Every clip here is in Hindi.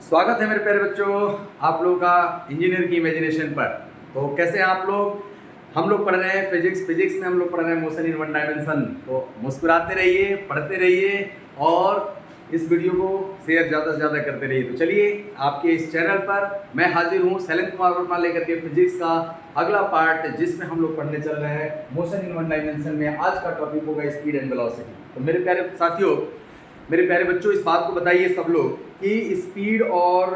स्वागत है मेरे प्यारे बच्चों, आप लोगों का इंजीनियर की इमेजिनेशन पर। तो कैसे हैं आप लोग? हम लोग पढ़ रहे हैं फिजिक्स में हम लोग पढ़ रहे हैं मोशन इन वन डायमेंशन। तो मुस्कुराते रहिए, पढ़ते रहिए और इस वीडियो को शेयर ज़्यादा से ज़्यादा करते रहिए। तो चलिए, आपके इस चैनल पर मैं हाजिर हूँ शैलेंद्र कुमार वर्मा लेकर के फिजिक्स का अगला पार्ट, जिसमें हम लोग पढ़ने चल रहे हैं मोशन इन वन डायमेंशन में। आज का टॉपिक होगा स्पीड एंड वेलोसिटी। तो मेरे प्यारे साथियों, मेरे प्यारे बच्चों, इस बात को बताइए सब लोग कि स्पीड और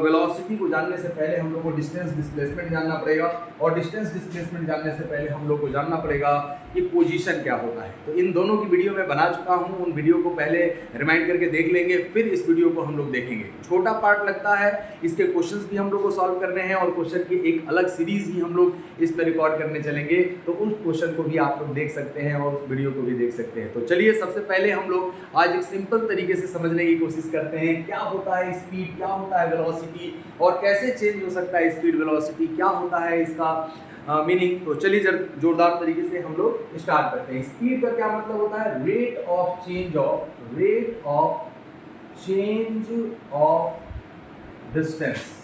वेलोसिटी को जानने से पहले हम लोग को डिस्टेंस डिस्प्लेसमेंट जानना पड़ेगा, और डिस्टेंस डिस्प्लेसमेंट जानने से पहले हम लोग को जानना पड़ेगा कि पोजीशन क्या होता है। तो इन दोनों की वीडियो मैं बना चुका हूं, उन वीडियो को पहले रिमाइंड करके देख लेंगे, फिर इस वीडियो को हम लोग देखेंगे। छोटा पार्ट लगता है, इसके क्वेश्चंस भी हम लोग को सॉल्व करने हैं और क्वेश्चन की एक अलग सीरीज ही हम लोग इस पर रिकॉर्ड करने चलेंगे। तो उस क्वेश्चन को भी आप लोग देख सकते हैं और उस वीडियो को भी देख सकते हैं। तो चलिए, सबसे पहले हम लोग आज एक सिंपल तरीके से समझने की कोशिश करते हैं क्या होता है स्पीड, क्या होता है वेलोसिटी और कैसे चेंज हो सकता है स्पीड वेलोसिटी, क्या होता है इसका मीनिंग। तो चलिए जोरदार तरीके से हम लोग स्टार्ट करते हैं। स्पीड का क्या मतलब होता है? Rate of change of distance.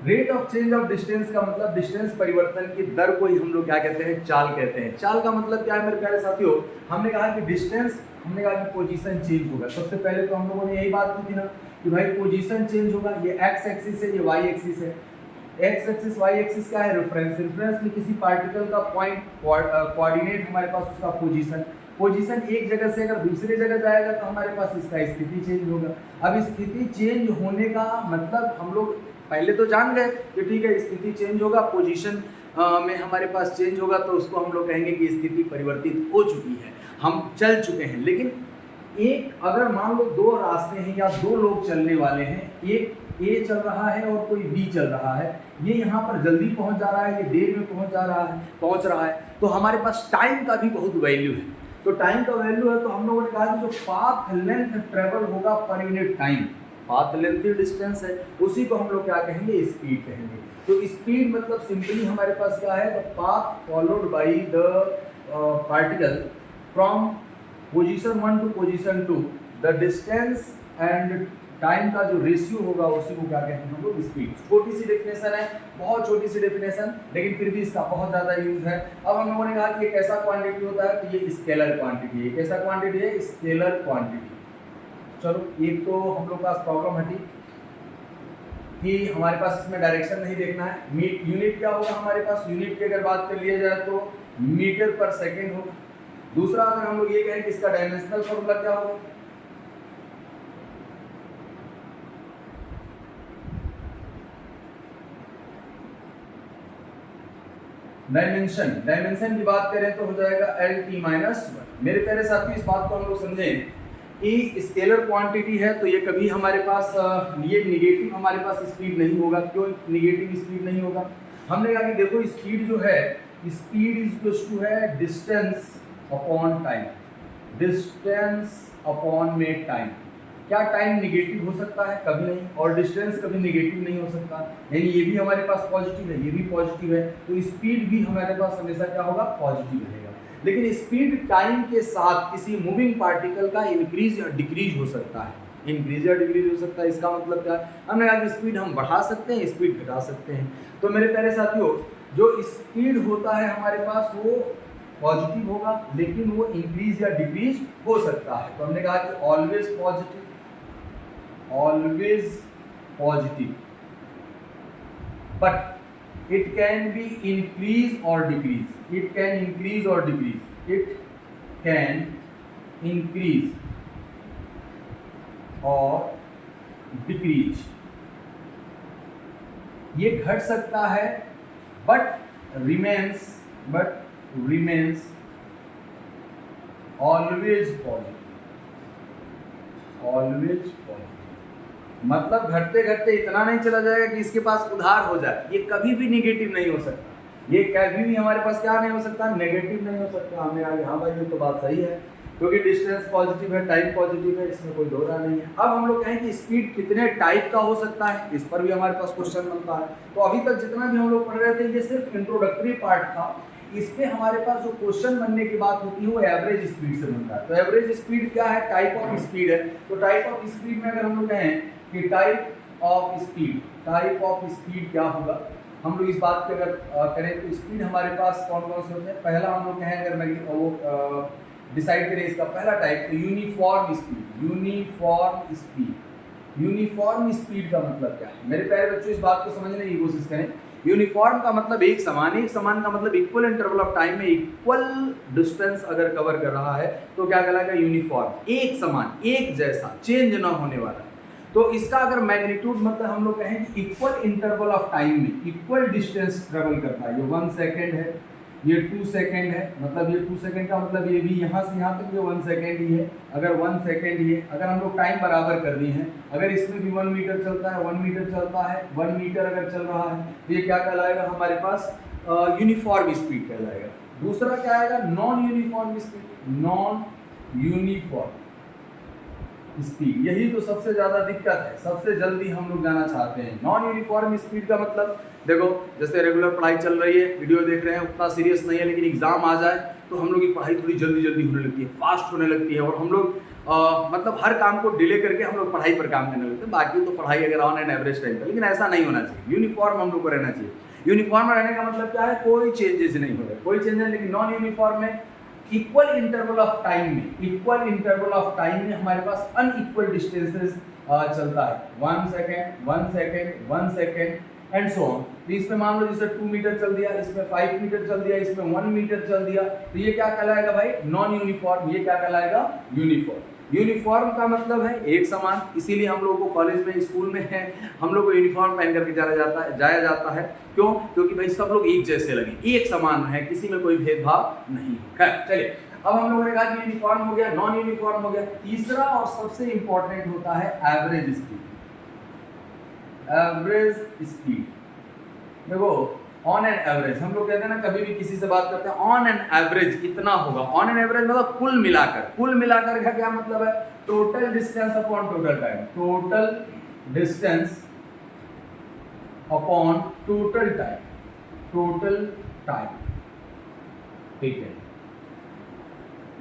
Rate of change of distance का मतलब डिस्टेंस परिवर्तन की दर को ही हम लोग क्या कहते हैं? चाल कहते हैं। चाल का मतलब क्या है मेरे प्यारे साथियों? हमने कहा कि डिस्टेंस, हमने कहा कि पोजीशन चेंज होगा। सबसे पहले तो हम लोगों ने यही बात की थी ना कि भाई पोजीशन चेंज होगा। ये एक्स एक्सिस है, ये वाई एक्सिस है। एक्स एक्सिस वाई एक्सिस क्या है? रेफरेंस में किसी पार्टिकल का पॉइंट कोऑर्डिनेट हमारे पास उसका पोजीशन एक जगह से अगर दूसरे जगह जाएगा तो हमारे पास इसका स्थिति चेंज होगा। अब स्थिति चेंज होने का मतलब हम लोग पहले तो जान गए कि ठीक है, स्थिति चेंज होगा, पोजीशन में हमारे पास चेंज होगा, तो उसको हम लोग कहेंगे कि स्थिति परिवर्तित हो चुकी है, हम चल चुके हैं। लेकिन एक अगर मान लो दो रास्ते हैं या दो लोग चलने वाले हैं, एक ए चल रहा है और कोई बी चल रहा है, ये यहाँ पर जल्दी पहुँच जा रहा है, ये देर में पहुँच रहा है, तो हमारे पास टाइम का भी बहुत वैल्यू है। तो टाइम का वैल्यू है, तो हम लोगों ने कहा कि जो पाथ लेंथ ट्रेवल होगा per unit time, path length distance है, उसी को हम लोग क्या कहेंगे? स्पीड कहेंगे। तो स्पीड मतलब सिंपली हमारे पास क्या है? The path followed by the particle from position 1 to position 2, the distance and time का जो रेशियो होगा उसी को क्या कहते हैं हम लोग? स्पीड। छोटी सी डेफिनेशन है, बहुत छोटी सी डेफिनेशन, लेकिन फिर भी इसका बहुत ज़्यादा यूज है। अब हम लोगों ने कहा कि एक ऐसा क्वांटिटी होता है कि ये स्केलर क्वांटिटी है। कैसा क्वांटिटी है? Scalar quantity. चलो, एक तो हम लोग पास प्रॉब्लम हटी कि हमारे पास इसमें डायरेक्शन नहीं देखना है। यूनिट क्या होगा हमारे पास? यूनिट की अगर बात कर लिया जाए तो मीटर पर सेकेंड होगा। दूसरा, अगर हम लोग ये कहें कि इसका डायमेंशनल फॉर्मूला क्या होगा? डायमेंशन की बात करें तो हो जाएगा LT-1। मेरे प्यारे साथियों, इस बात को हम लोग समझें कि स्केलर क्वांटिटी है तो ये कभी हमारे पास ये निगेटिव हमारे पास स्पीड नहीं होगा। क्यों निगेटिव स्पीड नहीं होगा? हमने कहा कि देखो, स्पीड जो है, स्पीड इज इक्वल टू है distance upon time, distance upon में टाइम। क्या टाइम निगेटिव हो सकता है? कभी नहीं। और डिस्टेंस कभी निगेटिव नहीं हो सकता, यानी ये भी हमारे पास पॉजिटिव है, ये भी पॉजिटिव है, तो स्पीड भी हमारे पास हमेशा क्या होगा? पॉजिटिव रहेगा। लेकिन स्पीड टाइम के साथ किसी मूविंग पार्टिकल का इंक्रीज या डिक्रीज हो सकता है, इंक्रीज या डिक्रीज हो सकता है। इसका मतलब क्या है? हमने कहा कि स्पीड हम बढ़ा सकते हैं, स्पीड घटा सकते हैं। तो मेरे प्यारे साथियों, जो स्पीड होता है हमारे पास वो पॉजिटिव होगा, लेकिन वो इंक्रीज या डिक्रीज हो सकता है। तो हमने कहा कि always positive, but it can be increase or decrease, it can increase or decrease, it can increase or decrease, ये घट सकता है, but remains always positive। मतलब घटते घटते इतना नहीं चला जाएगा कि इसके पास उधार हो जाए, ये कभी भी नेगेटिव नहीं हो सकता, ये कभी भी हमारे पास क्या नहीं हो सकता? नेगेटिव नहीं हो सकता। हमने कहा हाँ भाई, ये तो बात सही है, क्योंकि डिस्टेंस पॉजिटिव है, टाइम पॉजिटिव है, इसमें कोई दो राय नहीं है। अब हम लोग कहें कि स्पीड कितने टाइप का हो सकता है, इस पर भी हमारे पास क्वेश्चन बनता है। तो अभी तक जितना भी हम लोग पढ़ रहे थे, ये सिर्फ इंट्रोडक्टरी पार्ट था। इस पे हमारे पास जो क्वेश्चन बनने की बात होती है वो एवरेज स्पीड से बनता है। तो एवरेज स्पीड क्या है, टाइप ऑफ स्पीड है। तो टाइप ऑफ स्पीड में अगर हम लोग कहें कि टाइप ऑफ स्पीड क्या होगा, हम लोग इस बात पे अगर करें तो स्पीड हमारे पास कौन कौन से होते हैं। पहला हम लोग कहें अगर मैं वो डिसाइड करें इसका पहला टाइप, तो यूनिफॉर्म स्पीड का मतलब क्या है। मेरे प्यारे बच्चों, इस बात को समझने की कोशिश करें। यूनिफॉर्म का मतलब एक समान का मतलब इक्वल इंटरवल ऑफ टाइम में इक्वल डिस्टेंस अगर कवर कर रहा है तो क्या कहलाएगा, यूनिफॉर्म, एक समान, एक जैसा, चेंज ना होने वाला। तो इसका अगर मैग्नीट्यूड मतलब हम लोग कहें कि इक्वल इंटरवल ऑफ टाइम में इक्वल डिस्टेंस ट्रेवल करता है। ये 1 सेकेंड है, ये 2 सेकेंड है, मतलब ये 2 सेकेंड का मतलब ये भी यहाँ से यहाँ तक ये 1 सेकेंड ही है। अगर 1 सेकेंड ही है, अगर हम लोग टाइम बराबर कर दिए हैं, अगर इसमें भी 1 मीटर चलता है, 1 मीटर चलता है, 1 मीटर अगर चल रहा है तो ये क्या कहलाएगा हमारे पास, यूनिफॉर्म स्पीड कहलाएगा। दूसरा क्या आएगा, नॉन यूनिफॉर्म स्पीड। यही तो सबसे ज़्यादा दिक्कत है, सबसे जल्दी हम लोग जाना चाहते हैं। नॉन यूनिफॉर्म स्पीड का मतलब देखो, जैसे रेगुलर पढ़ाई चल रही है, वीडियो देख रहे हैं, उतना सीरियस नहीं है, लेकिन एग्जाम आ जाए तो हम लोग की पढ़ाई थोड़ी जल्दी होने लगती है, फास्ट होने लगती है, और हम लोग मतलब हर काम को डिले करके हम लोग पढ़ाई पर काम करने लगते हैं। बाकी तो पढ़ाई अगर ऑन एंड एवरेज टाइम पर, लेकिन ऐसा नहीं होना चाहिए। यूनिफॉर्म हम लोग को रहना चाहिए। यूनिफॉर्म रहने का मतलब क्या है, कोई चेंजेस नहीं हो रहे, कोई चेंजेस। लेकिन नॉन यूनिफॉर्म में इक्वल इंटरवल ऑफ टाइम में हमारे पास अनइक्वल डिस्टेंसेस चलता है। 1 second, 1 second, 1 second and so on. तो इसमें मान लो जैसे 2 मीटर चल दिया, इसमें 5 मीटर चल दिया, इसमें 1 मीटर चल दिया, तो ये क्या कहलाएगा भाई, नॉन यूनिफॉर्म। ये क्या कहलाएगा, यूनिफॉर्म। यूनिफॉर्म का मतलब है एक समान, इसीलिए हम लोगों को कॉलेज में, स्कूल में है, हम लोग को यूनिफॉर्म पहन करके जाया जाता है। क्यों? क्योंकि भाई सब लोग एक जैसे लगे, एक समान है, किसी में कोई भेदभाव नहीं है। चलिए, अब हम लोगों ने कहा कि यूनिफॉर्म हो गया, नॉन यूनिफॉर्म हो गया। तीसरा और सबसे इंपॉर्टेंट होता है एवरेज स्पीड। देखो, ऑन एन एवरेज हम लोग कहते हैं ना, कभी भी किसी से बात करते हैं, ऑन एन एवरेज इतना होगा। ऑन एन एवरेज मतलब कुल मिलाकर का क्या मतलब है, total distance upon total time. Total distance upon total time. ठीक है,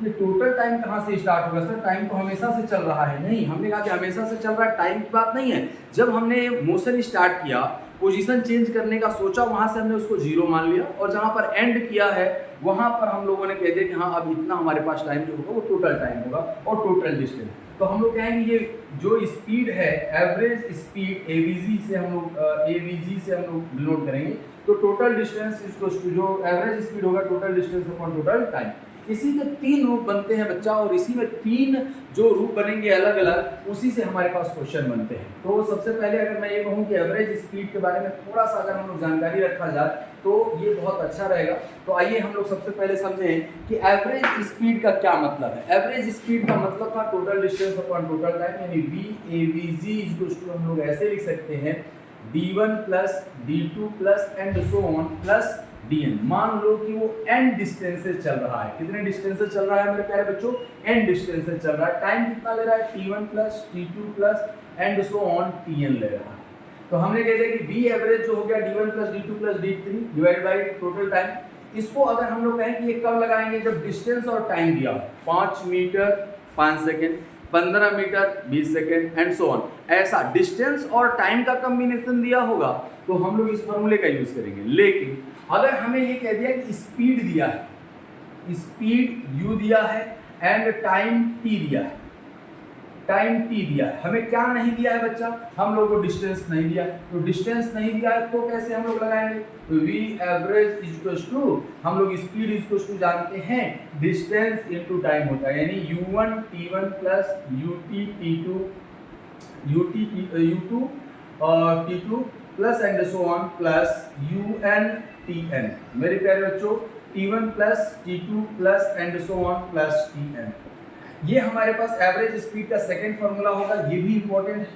ये टोटल टाइम कहाँ से स्टार्ट होगा सर, टाइम तो हमेशा से चल रहा है। नहीं, हमने कहा कि हमेशा से चल रहा है, टाइम की बात नहीं है। जब हमने मोशन स्टार्ट किया, पोजीशन चेंज करने का सोचा, वहां से हमने उसको 0 मान लिया, और जहां पर एंड किया है वहां पर हम लोगों ने कह दिया कि हाँ अब इतना हमारे पास टाइम जो होगा वो टोटल टाइम होगा और टोटल डिस्टेंस। तो हम लोग कहेंगे ये जो स्पीड है, एवरेज स्पीड, एवीजी से हम लोग डिनोट करेंगे। तो टोटल डिस्टेंस जो एवरेज स्पीड होगा, total distance upon total time. इसी के 3 रूप बनते हैं बच्चा, और इसी में 3 जो रूप बनेंगे अलग अलग, उसी से हमारे पास क्वेश्चन बनते हैं। तो सबसे पहले अगर मैं ये कहूँ कि एवरेज स्पीड के बारे में थोड़ा सा अगर हम लोग जानकारी रखा जाए तो ये बहुत अच्छा रहेगा। तो आइए हम लोग सबसे पहले समझें कि एवरेज स्पीड का क्या मतलब है। एवरेज स्पीड का मतलब था total distance upon total time, यानी VAVG इक्वल हम लोग ऐसे लिख सकते हैं, D1 plus D2 plus and so on plus DN। मान लो कि वो n डिस्टेंसेस चल रहा है। कितने डिस्टेंसेस चल रहा है मेरे प्यारे बच्चों, n डिस्टेंसेस चल रहा है। टाइम कितना ले रहा है, T1 plus T2 plus and so on TN ले रहा है। तो हमने कह दिया कि V एवरेज जो हो गया D1 plus D2 plus D3 divide by total time. इसको अगर हम लोग कहें कि ये कब लगाएंगे, जब डिस्टेंस और टाइम दिया, 5 metre 5 second, 15 metre 20 second and so on, ऐसा डिस्टेंस और टाइम का कॉम्बिनेशन दिया होगा तो हम लोग इस फॉर्मूले का यूज करेंगे। लेकिन अगर हमें ये कह दिया कि स्पीड दिया है, स्पीड u दिया है एंड टाइम t दिया है, हमें क्या नहीं दिया है बच्चा, हम लोग को डिस्टेंस नहीं दिया है। तो डिस्टेंस नहीं दिया है तो कैसे हम लोग लगाएंगे, तो V एवरेज इक्वल्स टू, हम लोग स्पीड इक्वल्स टू जानते हैं, डिस्टेंस इनटू टाइम होता है, यानी U1 T1 plus UT T2 T2 plus and so on plus UN TN। मेरे प्यारे बच्चों, T1 plus T2 plus and so on plus TN, ये हमारे पास एवरेज स्पीड का सेकंड फार्मूला होगा। ये भी इंपॉर्टेंट है।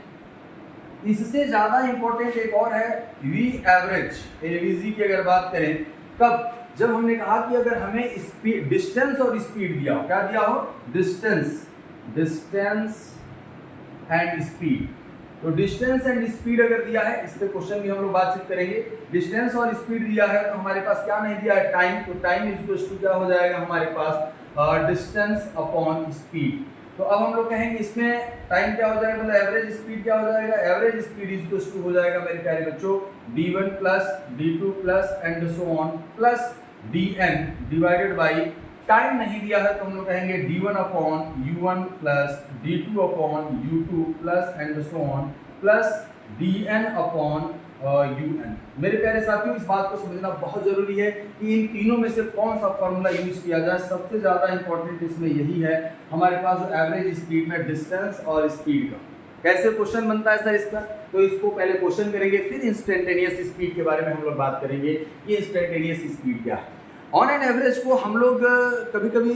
इससे ज्यादा इंपॉर्टेंट एक और है, V एवरेज AVG की अगर बात करें, कब, जब हमने कहा कि अगर हमें स्पीड, डिस्टेंस और स्पीड दिया हो, क्या दिया हो, डिस्टेंस एंड स्पीड, तो डिस्टेंस एंड स्पीड अगर दिया है, इस पे क्वेश्चन भी हम लोग बातचीत करेंगे। डिस्टेंस और स्पीड दिया है तो हमारे पास क्या नहीं दिया है, टाइम, तो टाइम इज इक्वल टू क्या हो जाएगा हमारे पास, डिस्टेंस अपॉन स्पीड। तो अब हम लोग कहेंगे इसमें टाइम क्या हो जाएगा, मतलब एवरेज स्पीड क्या हो जाएगा, average speed is equal to हो जाएगा मेरे प्यारे बच्चों d1 plus d2 plus and so on plus dn divided by time नहीं दिया है तो हम लोग कहेंगे d1 upon u1 plus d2 upon u2 plus and so on plus dn upon un। मेरे प्यारे साथियों, इस बात को समझना बहुत जरूरी है कि इन तीनों में से कौन सा फॉर्मूला यूज किया जाए। सबसे ज्यादा इंपॉर्टेंट इसमें यही है हमारे पास जो एवरेज स्पीड में डिस्टेंस और स्पीड का कैसे क्वेश्चन बनता है सर इसका, तो इसको पहले क्वेश्चन करेंगे, फिर इंस्टेंटेनियस स्पीड के बारे में हम लोग बात करेंगे कि इंस्टेंटेनियस स्पीड क्या है। ऑन एन एवरेज को हम लोग कभी कभी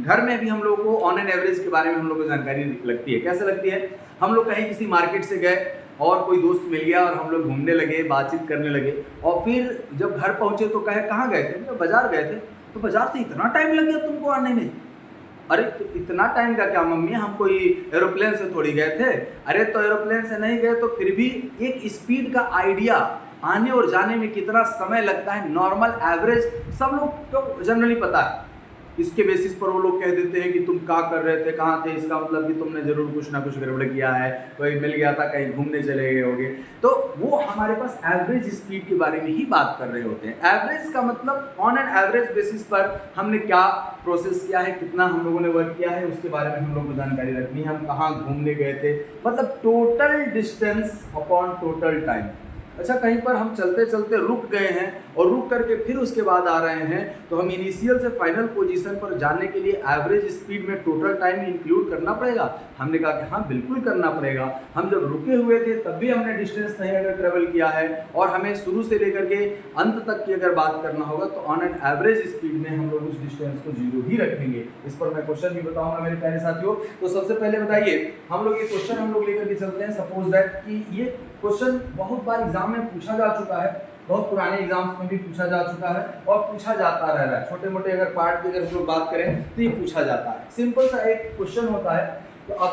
घर में भी हम लोग को ऑन एन एवरेज के बारे में हम लोग को जानकारी लगती है। कैसे लगती है, हम लोग कहीं किसी मार्केट से गए और कोई दोस्त मिल गया और हम लोग घूमने लगे, बातचीत करने लगे, और फिर जब घर पहुंचे तो कहे कहाँ गए थे, तो बाजार गए थे, तो बाजार से इतना टाइम लग गया तुमको आने में। अरे तो इतना टाइम का क्या मम्मी, हम कोई एरोप्लेन से थोड़ी गए थे। अरे तो एरोप्लेन से नहीं गए तो फिर भी एक स्पीड का आइडिया आने और जाने में कितना समय लगता है, नॉर्मल एवरेज सब लोग को जनरली पता है। इसके बेसिस पर वो लोग कह देते हैं कि तुम क्या कर रहे थे, कहाँ थे, इसका मतलब कि तुमने जरूर कुछ ना कुछ गड़बड़ किया है, कोई मिल गया था, कहीं घूमने चले गए होंगे। तो वो हमारे पास एवरेज स्पीड के बारे में ही बात कर रहे होते हैं। एवरेज का मतलब ऑन एन एवरेज बेसिस पर हमने क्या प्रोसेस किया है, कितना हम लोगों ने वर्क किया है, उसके बारे में हम लोग को जानकारी रखनी है। हम कहाँ घूमने गए थे, मतलब total distance upon total time. अच्छा, कहीं पर हम चलते चलते रुक गए हैं और रुक करके फिर उसके बाद आ रहे हैं, तो हम इनिशियल से फाइनल पोजीशन पर जाने के लिए एवरेज स्पीड में टोटल टाइम इंक्लूड करना पड़ेगा। हमने कहा कि हाँ बिल्कुल करना पड़ेगा। हम जब रुके हुए थे तब भी हमने डिस्टेंस नहीं अगर ट्रेवल किया है, और हमें शुरू से लेकर के अंत तक की अगर बात करना होगा तो ऑन एन एवरेज स्पीड में हम लोग उस डिस्टेंस को 0 ही रखेंगे। इस पर मैं क्वेश्चन भी बताऊंगा मेरे प्यारे साथियों। तो सबसे पहले बताइए, हम लोग ये क्वेश्चन हम लोग लेकर के चलते हैं। सपोज दैट कि ये क्वेश्चन बहुत बार एग्जाम में पूछा जा चुका है, बहुत पुराने एग्जाम्स में भी पूछा जा चुका है और पूछा जाता रह रहा है। छोटे मोटे अगर पार्ट की अगर हम लोग बात करें तो ये पूछा जाता है। सिंपल सा एक क्वेश्चन होता है कि अ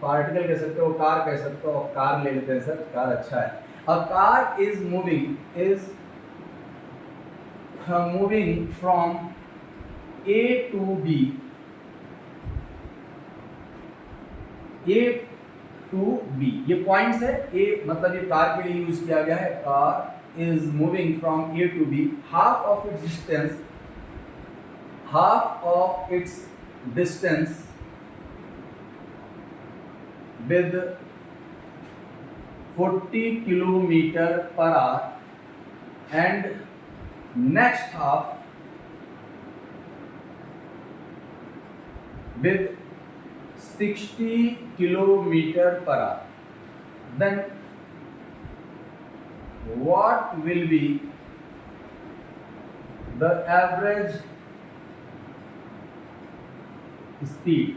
पार्टिकल कह सकते हो, कार कह सकते हो, कार ले लेते हैं सर, कार अच्छा है। A car is moving from A to B, A to B, ये पॉइंट्स है। ए मतलब ये कार के लिए यूज किया गया है। Car is moving from A to B, half of its distance with 40 kilometre per hour and next half with 60 kilometer per hour, then what will be the average speed?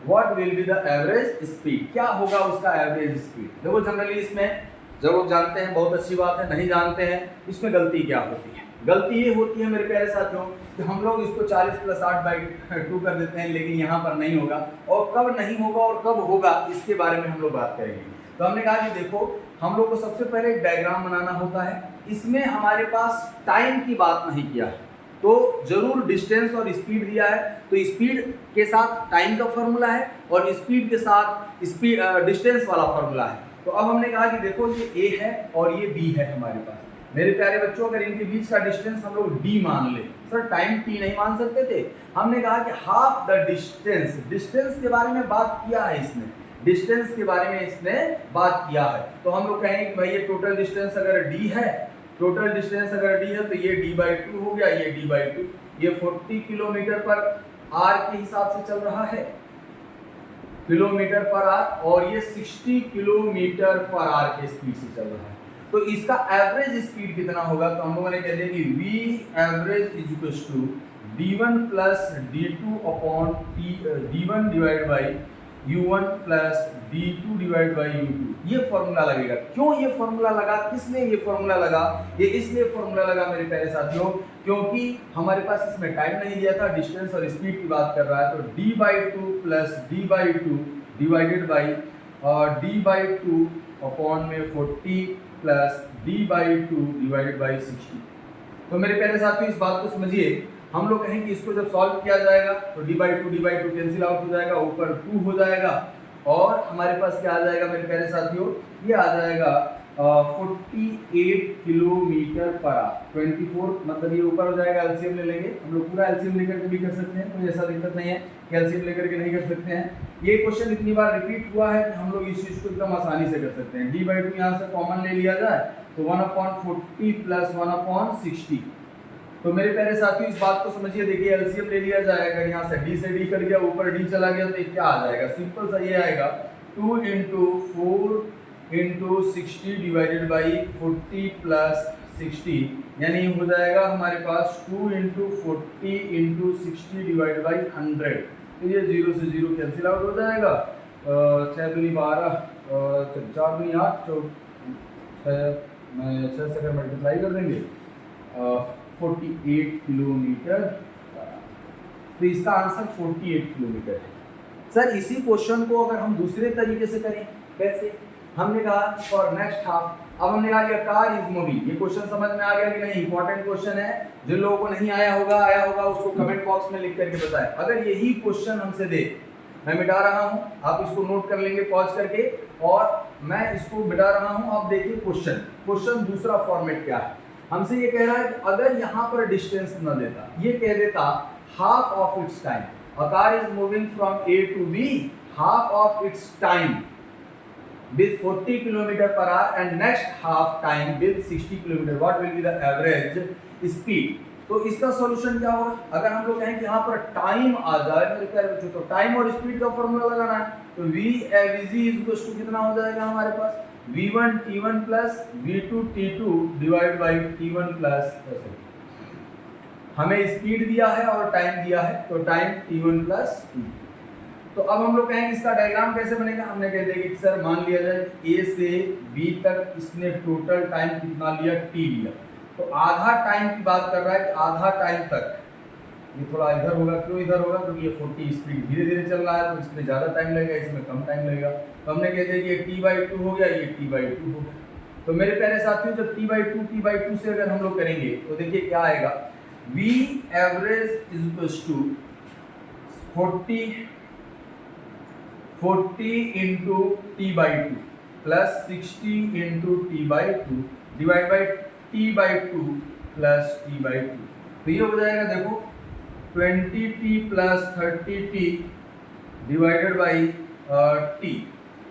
What will be the average speed? क्या होगा उसका एवरेज स्पीड? देखो जनरली इसमें जब लोग जानते हैं बहुत अच्छी बात है, नहीं जानते हैं इसमें गलती क्या होती है? गलती ये होती है मेरे प्यारे साथियों कि हम लोग इसको 40 + 8/2 कर देते हैं, लेकिन यहाँ पर नहीं होगा। और कब नहीं होगा और कब होगा इसके बारे में हम लोग बात करेंगे। तो हमने कहा कि देखो, हम लोग को सबसे पहले एक डायग्राम बनाना होता है। इसमें हमारे पास टाइम की बात नहीं किया है, तो जरूर डिस्टेंस और स्पीड दिया है, तो स्पीड के साथ टाइम का फॉर्मूला है और स्पीड के साथ डिस्टेंस वाला फॉर्मूला है। तो अब हमने कहा कि देखो ये ए है और ये बी है हमारे पास। मेरे प्यारे बच्चों, अगर इनके बीच का डिस्टेंस हम लोग डी मान ले, सर टाइम टी नहीं मान सकते थे। हमने कहा कि हाफ द डिस्टेंस के बारे में बात किया है इसने, डिस्टेंस के बारे में इसने बात किया है। तो हम लोग कहेंगे भाई ये टोटल डिस्टेंस अगर डी है, तो ये d/2 हो गया, ये d/2, ये 40 किलोमीटर पर आर के हिसाब से चल रहा है, किलोमीटर पर आर, और ये 60 किलोमीटर पर आर के स्पीड से चल रहा है। तो इसका एवरेज स्पीड कितना होगा? तो हम लोगों ने कह दिया कि v average is equal to d1 plus d2 upon d1 divide by u1 plus d2 divide by u2। ये फॉर्मूला लगेगा। क्यों ये फॉर्मूला लगा? किसने ये फॉर्मूला लगा? ये इसलिए फॉर्मूला लगा मेरे प्यारे साथियों क्योंकि हमारे पास इसमें टाइम नहीं दिया था, डिस्टेंस और स्पीड की बात कर रहा है, तो d/2 plus d/2 divided by d/2 upon में 40 प्लस d/2 डिवाइडेड बाई 60। तो मेरे प्यारे साथियों इस बात को समझिए, हम लोग कहें कि इसको जब सॉल्व किया जाएगा तो d/2 कैंसिल आउट हो जाएगा, ऊपर 2 हो जाएगा और हमारे पास क्या आ जाएगा मेरे प्यारे साथियों, ये आ जाएगा 48 किलोमीटर पर आवर। 24 मतलब ये ऊपर हो जाएगा, एलसीएम ले लेंगे हम लोग, पूरा एलसीएम लेकर के भी कर सकते हैं, कोई ऐसा दिक्कत नहीं है कि एलसीएम लेकर के नहीं कर सकते हैं। ये क्वेश्चन इतनी बार रिपीट हुआ है कि हम लोग इस चीज को एकदम आसानी से कर सकते हैं। d/2 यहाँ से कॉमन ले लिया जाए तो 1/40 प्लस 1/60। तो मेरे प्यारे साथियों इस बात को समझिए, देखिए एलसीएम ले लिया जाएगा, यहाँ से d से d कट गया, ऊपर d चला गया, तो क्या आ जाएगा, सिंपल सा ये आएगा 2 × 4 × 60 डिवाइडेड बाई 40 प्लस 60, यानी हो जाएगा हमारे पास 2 × 40 × 60 डिवाइडेड बाई 100। तो ये 0 से 0 कैंसिल आउट हो जाएगा, 6 दूनी 12, 4 दूनी 8, 6 से अगर मल्टीप्लाई कर देंगे 48 किलोमीटर। तो इसका आंसर 48 किलोमीटर है। सर इसी क्वेश्चन को अगर हम दूसरे तरीके से करें, कैसे? हमने कहा फॉर नेक्स्ट हाफ, अब हमने कहा कि कार इज मूविंग। ये क्वेश्चन समझ में आ गया कि नहीं? इंपॉर्टेंट क्वेश्चन है, जिन लोगों को नहीं आया होगा उसको कमेंट बॉक्स में लिख करके बताएं। अगर यही क्वेश्चन हमसे दे, मैं मिटा रहा हूं, आप इसको नोट कर लेंगे पॉज करके, और मैं इसको मिटा रहा हूं, आप देखिए क्वेश्चन दूसरा फॉर्मेट क्या है। हमसे ये कह रहा है कि अगर यहाँ पर डिस्टेंस न देता, ये कह देता half of it's time, a car is moving from A to B, half of its time with 40 km per hour and next half time with 60 km, what will be the average speed? तो इसका सॉल्यूशन क्या होगा? अगर हम लोग कहें कि यहाँ पर टाइम आ जाए मेरे प्यारे बच्चों, तो टाइम और स्पीड का फॉर्मूला लगाना है, तो v avg इक्वल्स टू कितना हो जाएगा हमारे पास, v1 t1 plus v2 t2 divide by t1 plus, हमें स्पीड दिया है और टाइम दिया है, तो टाइम t1 प्लस t। तो अब हम लोग कहेंगे इसका डायग्राम कैसे बनेगा? हमने कह दिया कि सर मान लिया जाए a से b तक इसने टोटल टाइम कितना लिया, t लिया, तो आधा टाइम की बात कर रहा है कि आधा टाइम तक, ये थोड़ा इधर होगा, क्यों इधर होगा? क्योंकि ये 40 स्पीड धीरे धीरे चल रहा है, तो इसमें ज़्यादा टाइम लगेगा, इसमें कम टाइम लगेगा। तो हमने कह दिया कि ये t/2 हो गया, ये t/2 हो गया। तो मेरे प्यारे साथियों जब t/2 से अगर हम लोग करेंगे तो देखिए क्या आएगा, v average is equals to 40 into t/2 plus 60 into t/2 divide by t/2 plus t/2। तो ये हो जाएगा देखो 20t plus 30t divided by t,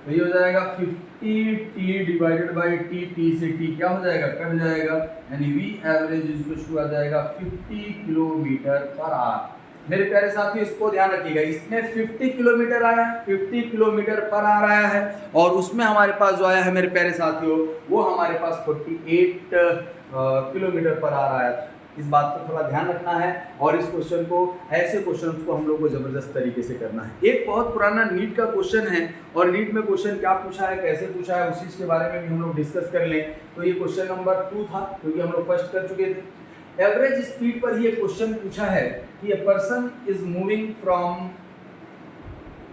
तो ये हो जाएगा 50t डिवाइडेड बाई t से t क्या हो जाएगा, कट जाएगा, यानी v एवरेज इक्वल टू आ जाएगा 50 किलोमीटर पर आवर। मेरे प्यारे साथियों इसको ध्यान रखिएगा, इसमें 50 किलोमीटर आया है, 50 किलोमीटर पर आवर आया है, और उसमें हमारे पास जो आया है मेरे प्यारे साथियों वो हमारे पास 48 किलोमीटर पर आवर आया था। इस बात को थोड़ा ध्यान रखना है, और इस क्वेश्चन को, ऐसे क्वेश्चंस को हम लोग को जबरदस्त तरीके से करना है। एक बहुत पुराना नीट का क्वेश्चन है, और नीट में क्वेश्चन क्या पूछा है, कैसे पूछा है, उस चीज के बारे में भी हम लोग डिस्कस कर लें। तो ये क्वेश्चन नंबर 2 था, क्योंकि हम लोग फर्स्ट कर चुके थे। एवरेज स्पीड पर ये क्वेश्चन पूछा है कि a person is moving from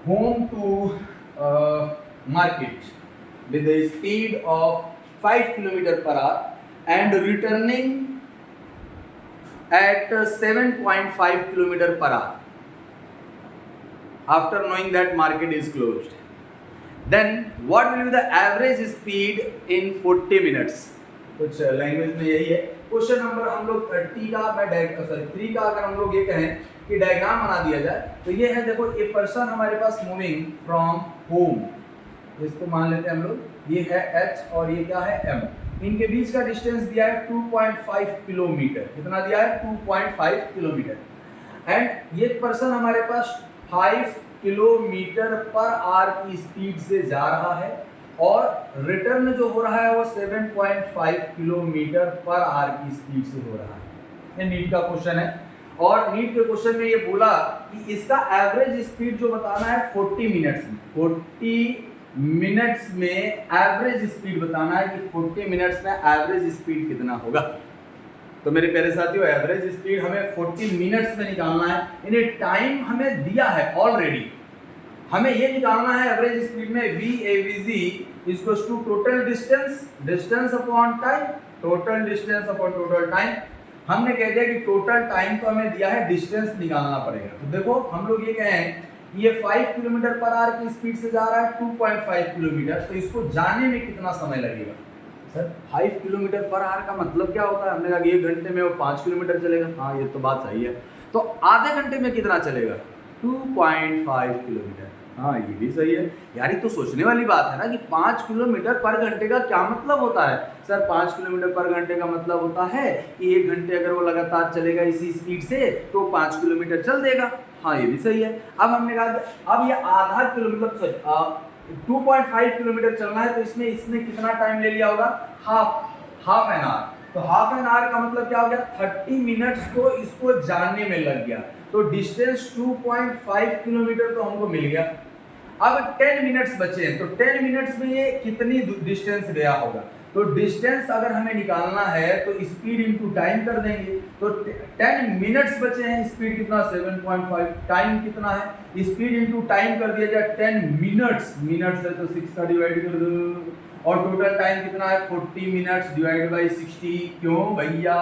home to market with a speed of 5 km per hour and returning at 7.5 km per hour after knowing that market is closed, then what will be the average speed in 40 minutes? कुछ लैंग्वेज में यही है क्वेश्चन नंबर। हम लोग 3 का अगर हम लोग ये कहें कि डायग्राम बना दिया जाए, तो ये है देखो, ए पर्सन हमारे पास मूविंग फ्रॉम होम, इसको मान लेते हैं हम लोग, ये है h और ये क्या है m, इनके बीच का डिस्टेंस दिया है 2.5 किलोमीटर। कितना दिया है? 2.5 किलोमीटर। एंड ये पर्सन हमारे पास 5 किलोमीटर पर आवर की स्पीड से जा रहा है, और रिटर्न जो हो रहा है वो 7.5 किलोमीटर पर आवर की स्पीड से हो रहा है। ये नीट का क्वेश्चन है, और नीट के क्वेश्चन में ये बोला कि इसका एवरेज स्पीड जो बताना है 40 मिनट्स में, 40 मिनट्स में एवरेज स्पीड बताना है कि 40 मिनट्स में एवरेज स्पीड कितना होगा। तो मेरे प्यारे साथियों एवरेज स्पीड हमें 40 मिनट्स में निकालना है, यानी टाइम हमें दिया है ऑलरेडी। हमें ये निकालना है एवरेज स्पीड में VAVG equals to total distance upon time, total distance upon total time. हमने कह दिया कि टोटल टाइम तो हमें दिया है, डिस्टेंस निकालना पड़ेगा। तो देखो हम लोग ये कहें ये 5 किलोमीटर पर आवर की स्पीड से जा रहा है 2.5 किलोमीटर, तो इसको जाने में कितना समय लगेगा? सर 5 किलोमीटर पर आवर का मतलब क्या होता है? हमने कहा कि 1 घंटे में वो 5 किलोमीटर चलेगा। हाँ ये तो बात सही है। तो आधे घंटे में कितना चलेगा? 2.5 किलोमीटर। हाँ ये भी सही है यार। ये तो सोचने वाली बात है ना कि 5 किलोमीटर पर घंटे का क्या मतलब होता है? सर 5 किलोमीटर पर घंटे का मतलब होता है कि 1 घंटे अगर वो लगातार चलेगा इसी स्पीड से तो 5 किलोमीटर चल देगा। हाँ ये भी सही है। अब हमने कहा अब ये आधा किलोमीटर 2.5 किलोमीटर चलना है, तो इसने कितना टाइम ले लिया होगा? Half an hour. तो हाफ एन आवर का मतलब क्या हो गया? 30 मिनट्स को इसको जानने में लग गया। तो डिस्टेंस 2.5 किलोमीटर तो हमको मिल गया। अब 10 मिनट्स बचे हैं, तो 10 मिनट्स में ये कितनी डिस्टेंस गया होगा? तो डिस्टेंस अगर हमें निकालना है तो स्पीड इनटू टाइम कर देंगे। तो 10 मिनट्स बचे हैं, स्पीड कितना? 7.5। टाइम कितना है? स्पीड इनटू टाइम कर दिया जाए 10 मिनट्स, मिनट्स है तो 6 का डिवाइड कर दो, और टोटल टाइम कितना है? 40 मिनट्स डिवाइड बाई 60। क्यों भैया?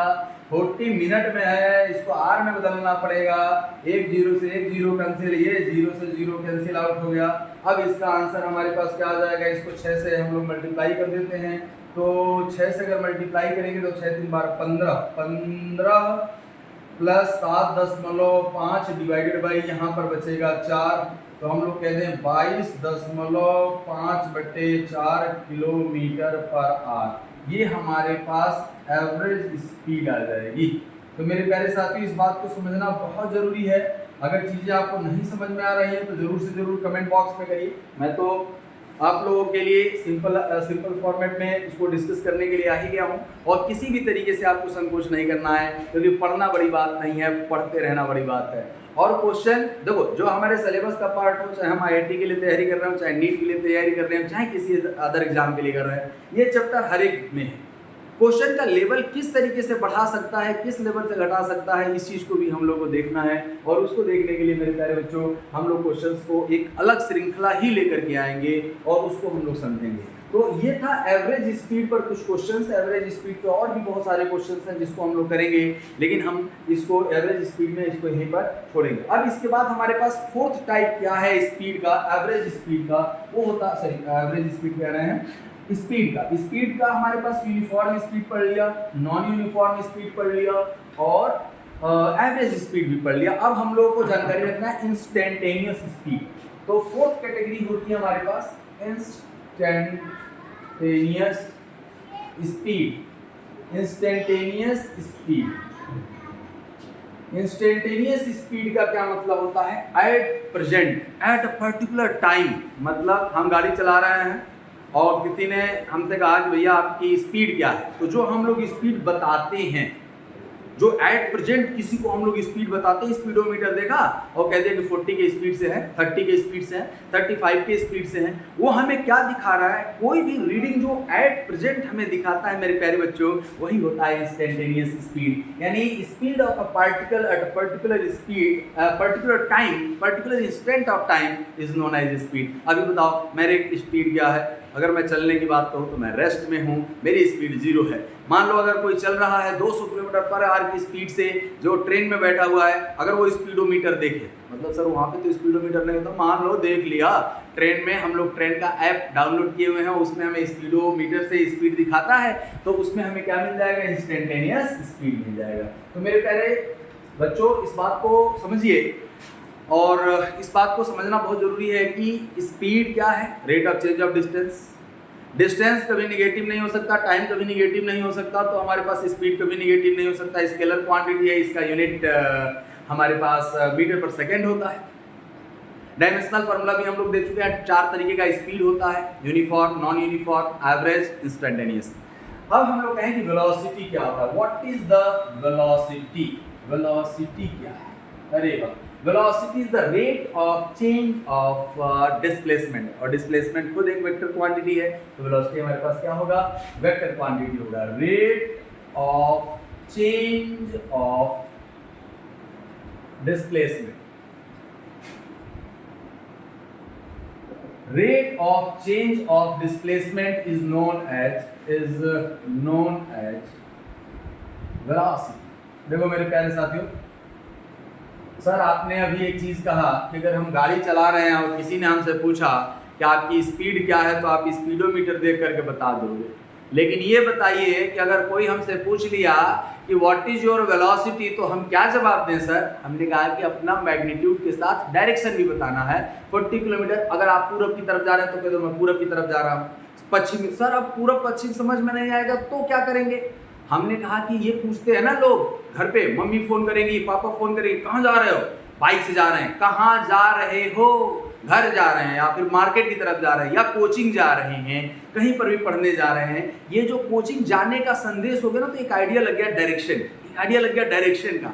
40 मिनट में है, इसको आर में बदलना पड़ेगा। 1 0 से 1 0 कैंसिल, ये 0 से 0 कैंसिल आउट हो गया। अब इसका आंसर हमारे पास क्या आ जाएगा? इसको 6 से हम लोग मल्टीप्लाई कर देते हैं। तो 6 से अगर मल्टीप्लाई करेंगे तो 6 3 12 15 प्लस 7.5 डिवाइडेड बाई यहाँ पर बचेगा 4, तो हम लोग कहते हैं 22.5/4 किलोमीटर पर आवर। ये हमारे पास एवरेज स्पीड आ जाएगी। तो मेरे प्यारे साथियों इस बात को समझना बहुत ज़रूरी है। अगर चीज़ें आपको नहीं समझ में आ रही हैं तो ज़रूर से ज़रूर कमेंट बॉक्स में करिए। मैं तो आप लोगों के लिए सिंपल फॉर्मेट में इसको डिस्कस करने के लिए आ ही गया हूँ, और किसी भी तरीके से आपको संकोच नहीं करना है, क्योंकि पढ़ना बड़ी बात नहीं है, पढ़ते रहना बड़ी बात है। और क्वेश्चन देखो जो हमारे सिलेबस का पार्ट हो, चाहे हम IIT के लिए तैयारी कर रहे हो, चाहे नीट के लिए तैयारी कर रहे हो, चाहे किसी अदर एग्जाम के लिए कर रहे हैं, ये चैप्टर हर एक में है। क्वेश्चन का लेवल किस तरीके से बढ़ा सकता है, किस लेवल से घटा सकता है, इस चीज़ को भी हम लोग को देखना है। और उसको देखने के लिए मेरे प्यारे बच्चों हम लोग क्वेश्चंस को एक अलग श्रृंखला ही लेकर के आएंगे और उसको हम लोग समझेंगे। तो ये था एवरेज स्पीड पर कुछ क्वेश्चंस। एवरेज स्पीड पे और भी बहुत सारे क्वेश्चंस हैं जिसको हम लोग करेंगे, लेकिन हम इसको एवरेज स्पीड में इसको यहीं पर छोड़ेंगे। अब इसके बाद हमारे पास फोर्थ टाइप क्या है स्पीड का, एवरेज स्पीड का, वो होता एवरेज स्पीड कह रहे हैं स्पीड का हमारे पास यूनिफॉर्म स्पीड पढ़ लिया, नॉन यूनिफॉर्म स्पीड पढ़ लिया और एवरेज स्पीड भी पढ़ लिया। अब हम लोगों को जानकारी रखना है इंस्टेंटेनियस स्पीड। तो फोर्थ कैटेगरी होती है हमारे पास इंस्टेंटेनियस स्पीड। इंस्टेंटेनियस स्पीड का क्या मतलब होता है? At present, eight a particular time. मतलब हम गाड़ी चला रहे हैं और किसी ने हमसे कहा कि भैया आपकी स्पीड क्या है, तो जो हम लोग स्पीड बताते हैं, जो एट प्रेजेंट किसी को हम लोग स्पीड बताते हैं, स्पीडोमीटर देखा और कहते हैं कि 40 के स्पीड से है, 30 के स्पीड से है, 35 के स्पीड से है, वो हमें क्या दिखा रहा है? कोई भी रीडिंग जो एट प्रेजेंट हमें दिखाता है मेरे प्यारे बच्चों, वही होता है इंस्टेंटेनियस स्पीड। यानी speed of a particle at a particular speed, particular time, particular instant of time is known as speed. अभी बताओ मेरी स्पीड क्या है? अगर मैं चलने की बात करूँ तो मैं रेस्ट में हूँ, मेरी स्पीड 0 है। मान लो अगर कोई चल रहा है 200 किलोमीटर पर आवर की स्पीड से, जो ट्रेन में बैठा हुआ है, अगर वो स्पीडोमीटर देखे, मतलब सर वहाँ पे तो स्पीडोमीटर नहीं, तो मान लो देख लिया ट्रेन में, हम लोग ट्रेन का ऐप डाउनलोड किए हुए हैं, उसमें हमें स्पीडोमीटर से स्पीड दिखाता है, तो उसमें हमें क्या मिल जाएगा? इंस्टेंटेनियस स्पीड मिल जाएगा। तो मेरे प्यारे बच्चों इस बात को समझिए, और इस बात को समझना बहुत ज़रूरी है कि स्पीड क्या है? Rate of change of distance कभी निगेटिव नहीं हो सकता, टाइम कभी निगेटिव नहीं हो सकता, तो हमारे पास स्पीड कभी निगेटिव नहीं हो सकता। स्केलर क्वांटिटी है, इसका यूनिट हमारे पास मीटर पर सेकेंड होता है। डायमेंशनल फार्मूला भी हम लोग देख चुके हैं, 4 तरीके का स्पीड होता है, uniform, non uniform, average, instantaneous. अब हम लोग कहें कि वेलोसिटी क्या होता है? What is the velocity? Velocity क्या है? अरे वाह, velocity is the rate of change of displacement, और डिस्प्लेसमेंट खुद एक वेक्टर क्वांटिटी है, तो वेलोसिटी हमारे पास क्या होगा? वेक्टर क्वांटिटी होगा, rate of change of displacement. Rate of change of displacement is known as velocity. देखो मेरे प्यारे साथियों, सर आपने अभी एक चीज कहा कि अगर हम गाड़ी चला रहे हैं और किसी ने हमसे पूछा कि आपकी स्पीड क्या है तो आप स्पीडोमीटर देख करके बता दोगे। लेकिन ये बताइए कि अगर कोई हमसे पूछ लिया कि व्हाट इज योर वेलोसिटी, तो हम क्या जवाब दें सर? हमने कहा कि अपना मैग्नीट्यूड के साथ डायरेक्शन भी बताना है। 40 किलोमीटर, अगर आप पूरब की तरफ जा रहे हैं तो कह दो मैं पूरब की तरफ जा रहा हूँ। पश्चिम, सर अब पूरब पश्चिम समझ में नहीं आएगा तो क्या करेंगे? हमने कहा कि ये पूछते हैं ना लोग घर पे, मम्मी फोन करेंगी, पापा फोन करेंगे, कहाँ जा रहे हो? बाइक से जा रहे हैं। कहाँ जा रहे हो? घर जा रहे हैं, या फिर मार्केट की तरफ जा रहे हैं, या कोचिंग जा रहे हैं, कहीं पर भी पढ़ने जा रहे हैं। ये जो कोचिंग जाने का संदेश हो गया ना, तो एक आइडिया लग गया डायरेक्शन, एक आइडिया लग गया डायरेक्शन का।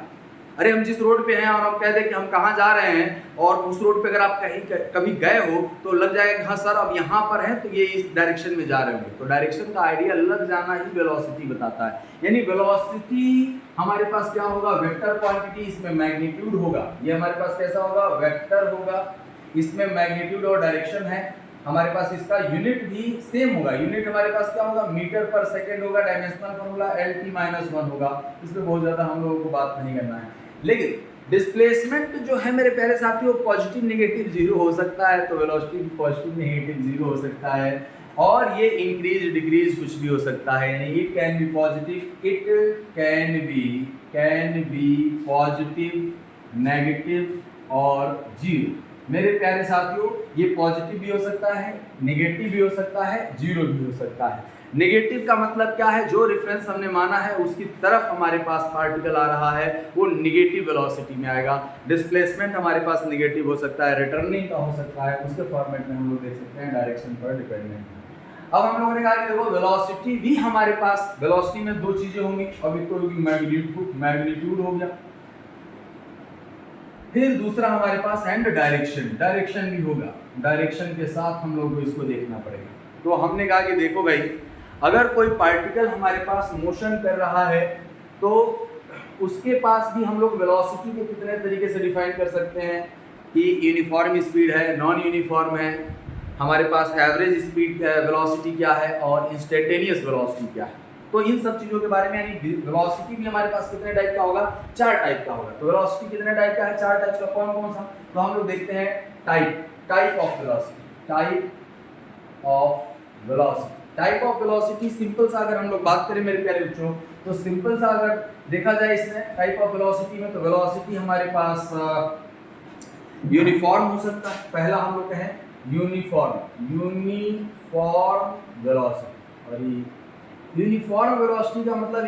अरे हम जिस रोड पे हैं और हम कह दें कि हम कहाँ जा रहे हैं, और उस रोड पे अगर आप कहीं कभी गए हो तो लग जाएगा कि हाँ सर अब यहाँ पर हैं तो ये इस डायरेक्शन में जा रहे होंगे। तो डायरेक्शन का आइडिया लग जाना ही वेलोसिटी बताता है। यानी वेलोसिटी हमारे पास क्या होगा? वेक्टर क्वांटिटी, इसमें मैग्नीट्यूड होगा। ये हमारे पास कैसा होगा? वेक्टर होगा। इसमें मैग्नीट्यूड और डायरेक्शन है। हमारे पास इसका यूनिट भी सेम होगा। यूनिट हमारे पास क्या होगा? मीटर पर सेकंड होगा। डायमेंशनल फॉर्मूला LT-1 होगा। इसमें बहुत ज्यादा हम लोगों को बात नहीं करना है। लेकिन डिस्प्लेसमेंट जो है मेरे प्यारे साथियों, पॉजिटिव नेगेटिव जीरो हो सकता है, तो वेलोसिटी भी पॉजिटिव नेगेटिव जीरो हो सकता है। और ये इंक्रीज डिक्रीज कुछ भी हो सकता है। यानी it can be positive, it can be positive, negative और जीरो। मेरे प्यारे साथियों, ये पॉजिटिव भी हो सकता है, नेगेटिव भी हो सकता है, जीरो भी हो सकता है। नेगेटिव का मतलब क्या है? जो रेफरेंस हमने माना है उसकी तरफ हमारे पास पार्टिकल आ रहा है, वो नेगेटिव वेलोसिटी में आएगा। डिस्प्लेसमेंट हमारे पास नेगेटिव हो सकता है, रिटर्निंग का हो सकता है, उसके फॉर्मेट में हम लोग देख सकते हैं डायरेक्शन पर डिपेंडेंट। अब हम लोगों ने कहा कि देखो वेलोसिटी भी हमारे पास, वेलोसिटी में दो चीजें होंगी। अब एक तो होगी मैग्नीट्यूड हो गया, फिर दूसरा हमारे पास एंड डायरेक्शन भी होगा। डायरेक्शन के साथ हम लोग को इसको देखना पड़ेगा। तो हमने कहा कि देखो भाई, अगर कोई पार्टिकल हमारे पास मोशन कर रहा है तो उसके पास भी हम लोग वेलोसिटी को कितने तरीके से डिफाइन कर सकते हैं कि यूनिफॉर्म स्पीड है, नॉन यूनिफॉर्म है, हमारे पास एवरेज स्पीड वेलोसिटी क्या है, और इंस्टेंटेनियस वेलोसिटी क्या है। तो इन सब चीज़ों के बारे में, यानी वेलोसिटी भी हमारे पास कितने टाइप का होगा? 4 टाइप का होगा। तो वेलोसिटी कितने टाइप का है? 4 टाइप का। कौन कौन सा? तो हम लोग देखते हैं type of velocity. Type of velocity simple सा अगर हम लोग बात करें मेरे प्यारे बच्चों, तो सिंपल सा अगर देखा जाए इसमें टाइप ऑफ वेलोसिटी में, तो वेलोसिटी हमारे पास यूनिफॉर्म हो सकता है। पहला हम लोग कहें यूनिफॉर्म वेलोसिटी। और यूनिफॉर्म वेलोसिटी का मतलब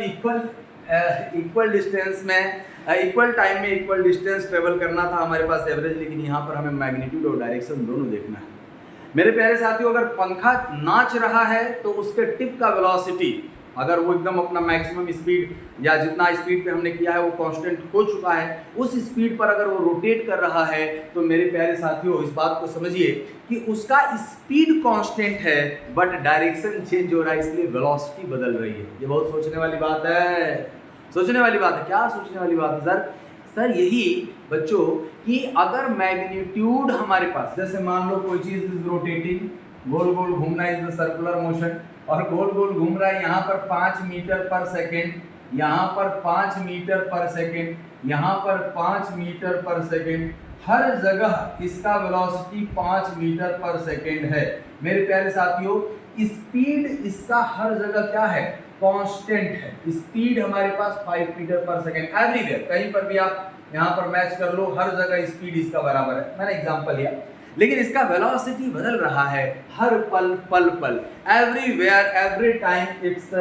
इक्वल डिस्टेंस में, इक्वल टाइम में इक्वल डिस्टेंस ट्रेवल करना था हमारे पास एवरेज। लेकिन यहाँ पर हमें मैग्नीट्यूड और डायरेक्शन दोनों देखना है। मेरे प्यारे साथियों, अगर पंखा नाच रहा है तो उसके टिप का वेलोसिटी, अगर वो एकदम अपना मैक्सिमम स्पीड या जितना स्पीड पे हमने किया है वो कांस्टेंट हो चुका है, उस स्पीड पर अगर वो रोटेट कर रहा है, तो मेरे प्यारे साथियों इस बात को समझिए कि उसका स्पीड कांस्टेंट है बट डायरेक्शन चेंज हो रहा है, इसलिए वेलोसिटी बदल रही है। ये बहुत सोचने वाली बात है, सोचने वाली बात है। क्या सोचने वाली बात है सर यही बच्चों कि अगर मैग्नीट्यूड हमारे पास, जैसे मान लो कोई चीज इज रोटेटिंग, गोल गोल घूमना इज द सर्कुलर मोशन, और गोल गोल घूम रहा है यहाँ पर 5 मीटर पर सेकेंड, यहाँ पर 5 मीटर पर सेकेंड, यहाँ पर 5 मीटर पर सेकेंड, हर जगह इसका वेलोसिटी 5 मीटर पर सेकेंड है। मेरे प्यारे साथियों, स्पीड इसका हर जगह क्या है? कांस्टेंट है। स्पीड हमारे पास 5 मीटर पर सेकेंड एवरीवेयर, कहीं पर भी आप यहाँ पर मैच कर लो, हर जगह स्पीड इसका बराबर है। मैंने एग्जांपल लिया, लेकिन इसका वेलोसिटी बदल रहा है हर पल, everywhere, every time its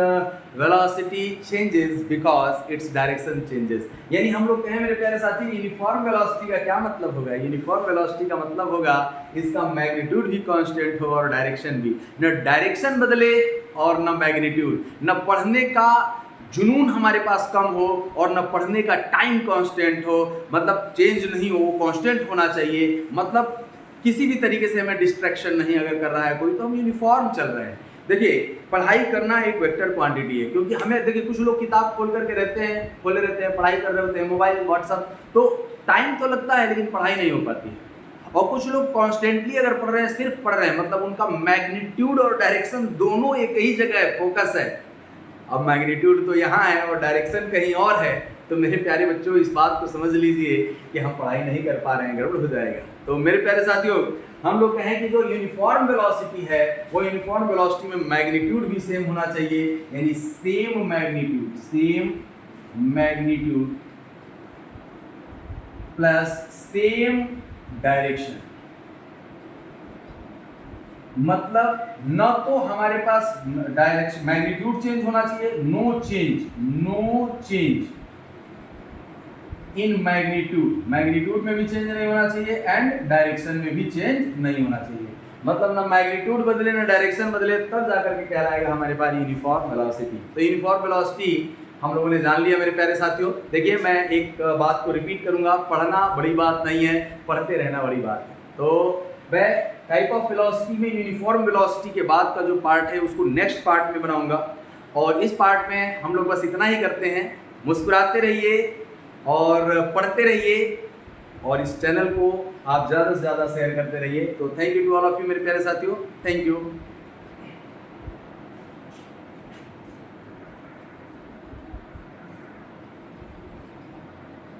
velocity changes because its direction changes. यानी हम लोग कहें मेरे प्यारे साथी, यूनिफॉर्म वेलोसिटी का क्या मतलब होगा? यूनिफॉर्म वेलोसिटी का मतलब होगा इसका मैग्नीट्यूड भी कांस्टेंट हो और डायरेक्शन भी, न डायरेक्शन बदले और न मैग्नीट्यूड, न पढ़ने का जुनून हमारे पास कम हो और न पढ़ने का टाइम कांस्टेंट हो, मतलब चेंज नहीं हो, वो कांस्टेंट होना चाहिए। मतलब किसी भी तरीके से हमें डिस्ट्रैक्शन नहीं अगर कर रहा है कोई, तो हम यूनिफॉर्म चल रहे हैं। देखिए पढ़ाई करना एक वेक्टर क्वांटिटी है, क्योंकि हमें देखिए कुछ लोग किताब खोल करके खोले रहते हैं, पढ़ाई कर रहे होते हैं, मोबाइल व्हाट्सअप, तो टाइम तो लगता है लेकिन पढ़ाई नहीं हो पाती है। और कुछ लोग कॉन्स्टेंटली अगर पढ़ रहे हैं, सिर्फ पढ़ रहे हैं, मतलब उनका मैग्नीट्यूड और डायरेक्शन दोनों एक ही जगह है, फोकस है। अब मैग्नीट्यूड तो यहाँ है और डायरेक्शन कहीं और है, तो मेरे प्यारे बच्चों इस बात को समझ लीजिए कि हम पढ़ाई नहीं कर पा रहे हैं, गड़बड़ हो जाएगा। तो मेरे प्यारे साथियों, हम लोग कहें कि जो यूनिफॉर्म वेलोसिटी है, वो यूनिफॉर्म वेलोसिटी में मैग्नीट्यूड भी सेम होना चाहिए, यानी same magnitude plus same direction. मतलब न तो हमारे पास डायरेक्शन मैग्नीट्यूड चेंज होना चाहिए, नो चेंज इन मैग्नीट्यूड में भी चेंज नहीं होना चाहिए एंड डायरेक्शन में भी चेंज नहीं होना चाहिए। मतलब ना मैग्नीट्यूड बदले ना डायरेक्शन बदले, तब जाकर के कहलाएगा हमारे पास यूनिफॉर्म वेलोसिटी। तो यूनिफॉर्म वेलोसिटी हम लोगों ने जान लिया मेरे प्यारे साथियों। देखिए मैं एक बात को रिपीट करूंगा, पढ़ना बड़ी बात नहीं है, पढ़ते रहना बड़ी बात है। तो मैं टाइप ऑफ वेलोसिटी में यूनिफॉर्म वेलोसिटी के बाद का जो पार्ट है उसको नेक्स्ट पार्ट में बनाऊंगा, और इस पार्ट में हम लोग बस इतना ही करते हैं। मुस्कुराते रहिए और पढ़ते रहिए, और इस चैनल को आप ज़्यादा से ज़्यादा शेयर करते रहिए। तो thank you to all of you मेरे प्यारे साथियों, थैंक यू।